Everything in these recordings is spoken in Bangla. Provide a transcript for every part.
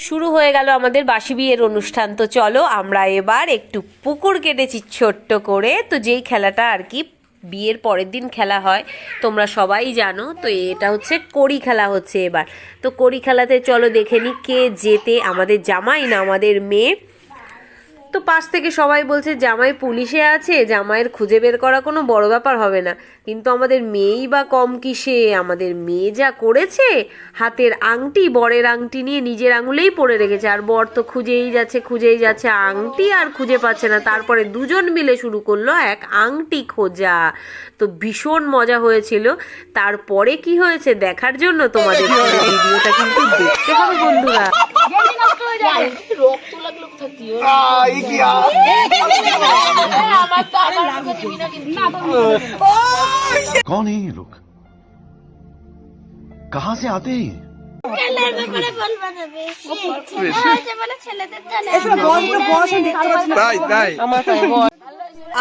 শুরু হয়ে গেল আমাদের বাসি বিয়ের অনুষ্ঠান। তো চলো আমরা এবার একটু পুকুর কেটেছি ছোট্ট করে। তো যেই খেলাটা আর কি বিয়ের পরের দিন খেলা হয় তোমরা সবাই জানো। তো এটা হচ্ছে কড়ি খেলা হচ্ছে এবার। তো কড়ি খেলাতে চলো দেখে নি কে জেতে, আমাদের জামাই না আমাদের মেয়ে। তো পাশ থেকে সবাই বলছে জামাই পুলিশে আছে, জামাইয়ের খুঁজে বের করা কোনো বড় ব্যাপার হবে না। কিন্তু আমাদের মেয়েই বা কম কিসে, আমাদের মেয়ে যা করেছে, হাতের আংটি, বরের আংটি নিয়ে নিজের আঙুলেই পরে রেখেছে। আর বর তো খুঁজেই যাচ্ছে আংটি আর খুঁজে পাচ্ছে না। তারপরে দুজন মিলে শুরু করলো এক আংটি খোঁজা। তো ভীষণ মজা হয়েছিল। তারপরে কি হয়েছে দেখার জন্য তোমাদের ভিডিওটা কিন্তু দেখতে হবে বন্ধুরা। कौन है ये लोग? कहाँ से आते हैं?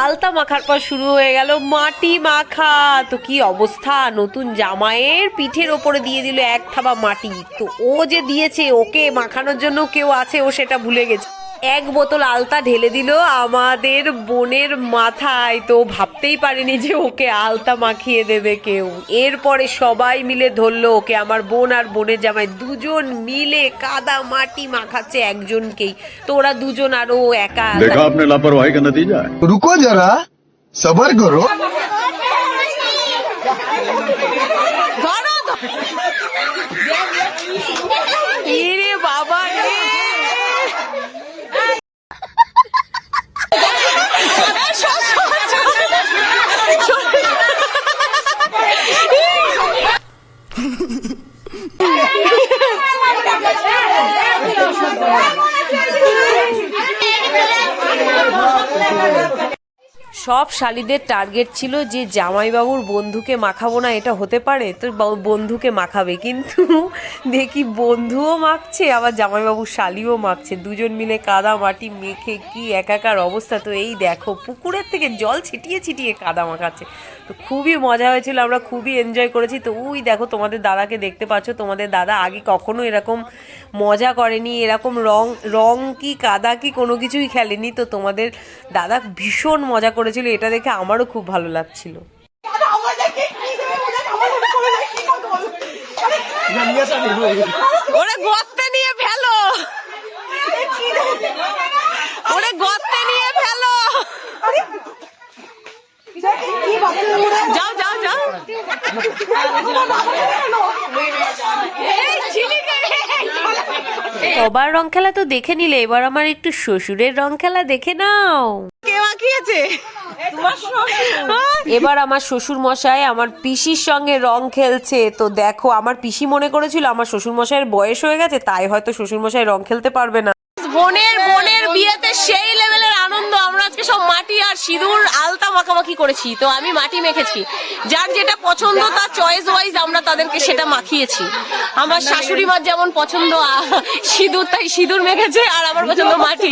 আলতা মাখার পর শুরু হয়ে গেল মাটি মাখা। তো কি অবস্থা, নতুন জামাইয়ের পিঠের ওপরে দিয়ে দিল এক থাবা মাটি। তো ও যে দিয়েছে ওকে মাখানোর জন্য কেউ আছে, ও সেটা ভুলে গেছে। এক বোতল আলতা ঢেলে দিল আমাদের বোনের মাথায়। তো ভাবতেই পারিনি যে ওকে আলতা মাখিয়ে দেবে কেউ। এরপরে সবাই মিলে ধরলো ওকে, আমার বোন আর বোনের জামাই দুজন মিলে কাদা মাটি মাখাচ্ছে একজনকেই। তো ওরা দুজন আর ও একা। देखा आपने लापरवाही का नतीजा है। रुको जरा सबर करो। রে বাবা রে, সব শালিদের টার্গেট ছিল যে জামাইবাবুর বন্ধুকে মাখাবো না, এটা হতে পারে। তো বন্ধুকে মাখাবে, কিন্তু দেখি বন্ধুও মাখছে আবার জামাইবাবুর শালিও মাখছে, দুজন মিলে কাদা মাটি মেখে কি একাকার অবস্থা। তো এই দেখো পুকুরের থেকে জল ছিটিয়ে ছিটিয়ে কাদা মাখাচ্ছে। তো খুবই মজা হয়েছিল, আমরা খুবই এনজয় করেছি। তো ওই দেখো তোমাদের দাদাকে দেখতে পাচ্ছ, তোমাদের দাদা আগে কখনো এরকম মজা করেনি, এরকম রং কি কাদা কি কোনো কিছুই খেলেনি। তো তোমাদের দাদা ভীষণ মজা করেছিল, এটা দেখে আমারও খুব ভালো লাগছিল। ওরে গর্তে নিয়ে ফেলো, ওরে গর্তে নিয়ে ফেলো, যাও যাও যাও। সবার রং খেলা তো দেখে নিলে, এবার আমার একটু শ্বশুরের রং খেলা দেখে নাও। কে মাখিয়েছে? এবার আমার শ্বশুর মশাই আমার পিসির সঙ্গে রং খেলছে। তো দেখো আমার পিসি মনে করেছিল আমার শ্বশুর মশাইয়ের বয়স হয়ে গেছে, তাই হয়তো শ্বশুর মশাই রং খেলতে পারবে না। বোনের বিয়েতে সেই লেভেলের আনন্দ। আমরা আজকে সব মাটি আর সিঁদুর আলতা মাখামাখি করেছি। তো আমি মাটি মেখেছি, যার যেটা পছন্দ তার চয়েস ওয়াইজ আমরা তাদেরকে সেটা মাখিয়েছি। আমার শাশুড়ি মার যেমন পছন্দ সিঁদুর, তাই সিঁদুর মেখেছে, আর আমার পছন্দ মাটি।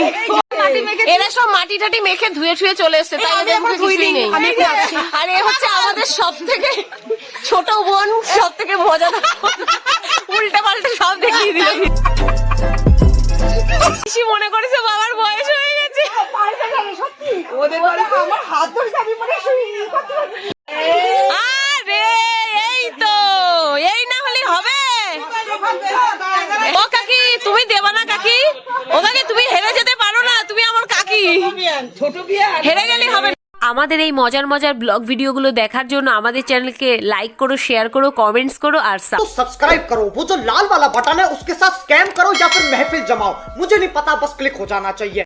এরা সব মাটি টাটি মেখে ধুয়ে ছুয়ে চলে এসছে, তাই এদের মুখে কিছুই নেই। আর এ হচ্ছে আমাদের সব থেকে ছোট বোন, সব থেকে মজা, উল্টে পাল্টে সব দেখিয়ে দিল। মনে করেছে বাবার বয়স হয়ে গেছে। আরে এই তো, এই না হলে হবে। ও কাকি তুমি দেবা না কাকি? ও কাকি তুমি হেরে যেতে পারো না, তুমি আমার কাকি, হেরে গেলে হবে। আমাদের এই মজার মজার ব্লগ ভিডিওগুলো দেখার জন্য আমাদের চ্যানেলকে লাইক করো, শেয়ার করো, কমেंट्स করো আর सब्सक्राइब करो। वो जो लाल वाला बटन है उसके साथ स्कैम करो या फिर महफिल जमाओ, मुझे नहीं पता, बस क्लिक हो जाना चाहिए।